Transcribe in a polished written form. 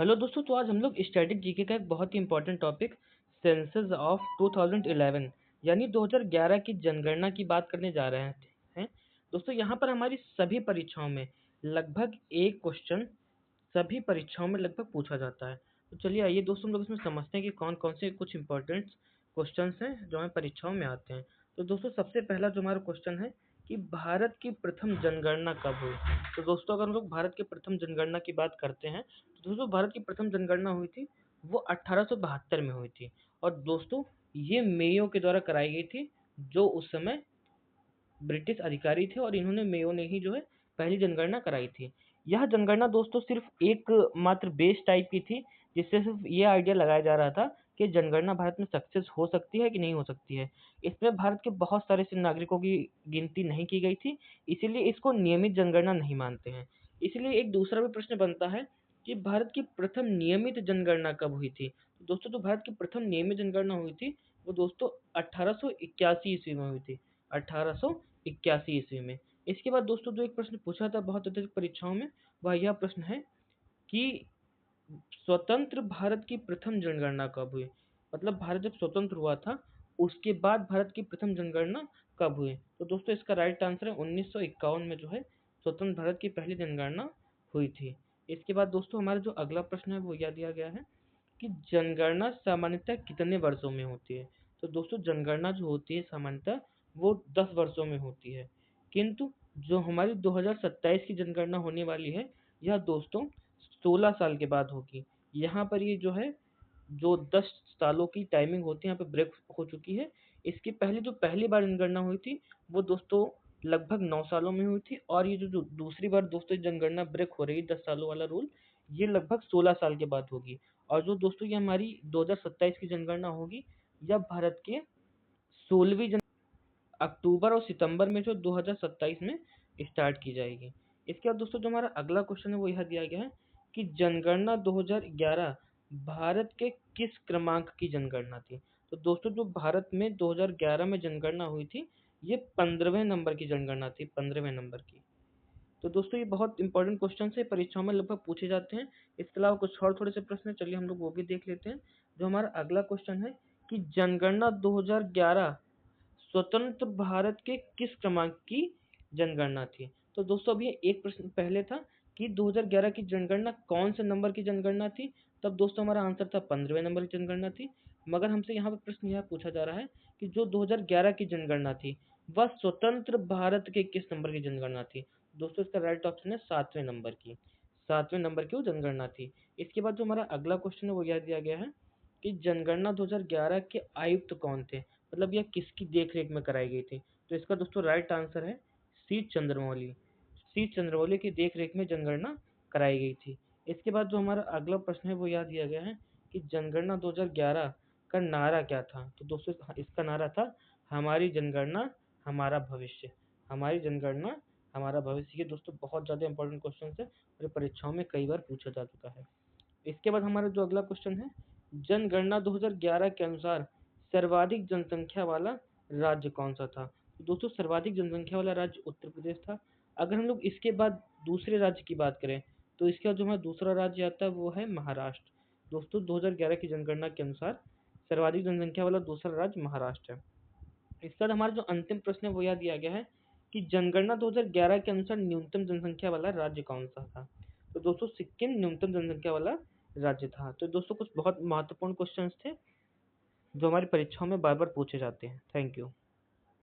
Hello दोस्तों, तो आज हम लोग स्टैटिक जीके का एक बहुत ही इंपॉर्टेंट टॉपिक सेंसस ऑफ 2011 यानी 2011 की जनगणना की बात करने जा रहे हैं। दोस्तों, यहाँ पर हमारी सभी परीक्षाओं में लगभग एक क्वेश्चन सभी परीक्षाओं में लगभग पूछा जाता है। तो चलिए आइए दोस्तों, हम लोग इसमें समझते हैं कि कौन कौन से कुछ इंपॉर्टेंट क्वेश्चंस हैं जो हमें परीक्षाओं में आते हैं। तो दोस्तों, सबसे पहला जो हमारा क्वेश्चन है कि भारत की प्रथम जनगणना कब हुई। तो दोस्तों, अगर हम लोग भारत की प्रथम जनगणना की बात करते हैं तो दोस्तों, भारत की प्रथम जनगणना हुई थी वो 1872 में हुई थी। और दोस्तों, ये मेयो के द्वारा कराई गई थी, जो उस समय ब्रिटिश अधिकारी थे, और इन्होंने मेयो ने ही जो है पहली जनगणना कराई थी। यह जनगणना दोस्तों सिर्फ एक मात्र बेस टाइप की थी, जिससे सिर्फ ये आइडिया लगाया जा रहा था कि जनगणना भारत में सक्सेस हो सकती है कि नहीं हो सकती है। इसमें भारत के बहुत सारे ऐसे नागरिकों की गिनती नहीं की गई थी, इसीलिए इसको नियमित जनगणना नहीं मानते हैं। इसलिए एक दूसरा भी प्रश्न बनता है कि भारत की प्रथम नियमित जनगणना कब हुई थी। तो दोस्तों, जो भारत की प्रथम नियमित जनगणना हुई थी वो दोस्तों 1881 ईस्वी में हुई थी। 1881 ईस्वी में। इसके बाद दोस्तों, जो एक प्रश्न पूछा था बहुत अत्यधिक परीक्षाओं में, वह यह प्रश्न है कि स्वतंत्र भारत की प्रथम जनगणना कब हुई। मतलब भारत जब स्वतंत्र हुआ था उसके बाद भारत की प्रथम जनगणना कब हुई। तो दोस्तों, इसका राइट आंसर है 1951 में जो है स्वतंत्र भारत की पहली जनगणना हुई थी। इसके बाद दोस्तों, हमारा जो अगला प्रश्न है वो यह दिया गया है कि जनगणना सामान्यतः कितने वर्षों में होती है। तो दोस्तों, जनगणना जो होती है सामान्यतः वो 10 वर्षों में होती है, किंतु जो हमारी 2027 की जनगणना होने वाली है यह दोस्तों 16 साल के बाद होगी। यहाँ पर ये जो है जो 10 सालों की टाइमिंग होती है यहाँ पे ब्रेक हो चुकी है। इसकी पहले जो पहली बार जनगणना हुई थी वो दोस्तों लगभग 9 सालों में हुई थी, और ये जो दूसरी बार दोस्तों जनगणना ब्रेक हो रही है 10 सालों वाला रूल, ये लगभग 16 साल के बाद होगी। और जो दोस्तों ये हमारी 2027 की जनगणना होगी यह भारत के 16वीं अक्टूबर और सितंबर में जो 2027 में स्टार्ट की जाएगी। इसके बाद दोस्तों, जो हमारा अगला क्वेश्चन है वो यह दिया गया है कि जनगणना 2011 भारत के किस क्रमांक की जनगणना थी। तो दोस्तों, जो भारत में 2011 में जनगणना हुई थी ये 15वें नंबर की जनगणना थी, 15वें नंबर की। तो दोस्तों, ये बहुत इंपॉर्टेंट क्वेश्चन है, परीक्षाओं में लगभग पूछे जाते हैं। इसके अलावा कुछ और थोड़े से प्रश्न हैं, चलिए हम लोग वो भी देख लेते हैं। जो हमारा अगला क्वेश्चन है कि जनगणना 2011 स्वतंत्र भारत के किस क्रमांक की जनगणना थी। तो दोस्तों, अभी एक प्रश्न पहले था कि 2011 की जनगणना कौन से नंबर की जनगणना थी, तब दोस्तों हमारा आंसर था 15वें नंबर की जनगणना थी। मगर हमसे यहाँ पर प्रश्न यह पूछा जा रहा है कि जो 2011 की जनगणना थी वह स्वतंत्र भारत के किस नंबर की जनगणना थी। दोस्तों, इसका राइट ऑप्शन है 7वें नंबर की, 7वें नंबर की वो जनगणना थी। इसके बाद जो हमारा अगला क्वेश्चन है वो यह दिया गया है कि जनगणना 2011 के आयुक्त कौन थे, मतलब यह किसकी देखरेख में कराई गई थी। तो इसका दोस्तों राइट आंसर है सी चंद्रमौली। सी चंद्रमौली की देखरेख में जनगणना कराई गई थी। इसके बाद जो हमारा अगला प्रश्न है वो यह दिया गया है कि जनगणना 2011 का नारा क्या था। तो दोस्तों, इसका नारा था हमारी जनगणना हमारा भविष्य। हमारी जनगणना हमारा भविष्य। ये दोस्तों बहुत ज्यादा इंपॉर्टेंट क्वेश्चन है और परीक्षाओं में कई बार पूछा जा चुका है। इसके बाद हमारा जो अगला क्वेश्चन है, जनगणना 2011 के अनुसार सर्वाधिक जनसंख्या वाला राज्य कौन सा था। तो दोस्तों, सर्वाधिक जनसंख्या वाला राज्य उत्तर प्रदेश था। अगर हम लोग इसके बाद दूसरे राज्य की बात करें तो इसके बाद जो हमारा दूसरा राज्य आता है वो है महाराष्ट्र। दोस्तों, 2011 की जनगणना के अनुसार सर्वाधिक जनसंख्या वाला दूसरा राज्य महाराष्ट्र है। इसके बाद हमारा जो अंतिम प्रश्न है वो यह दिया गया है कि जनगणना 2011 के अनुसार न्यूनतम जनसंख्या वाला राज्य कौन सा था। तो दोस्तों, सिक्किम न्यूनतम जनसंख्या वाला राज्य था। तो दोस्तों, कुछ बहुत महत्वपूर्ण क्वेश्चंस थे जो हमारी परीक्षाओं में बार बार पूछे जाते हैं। Thank you.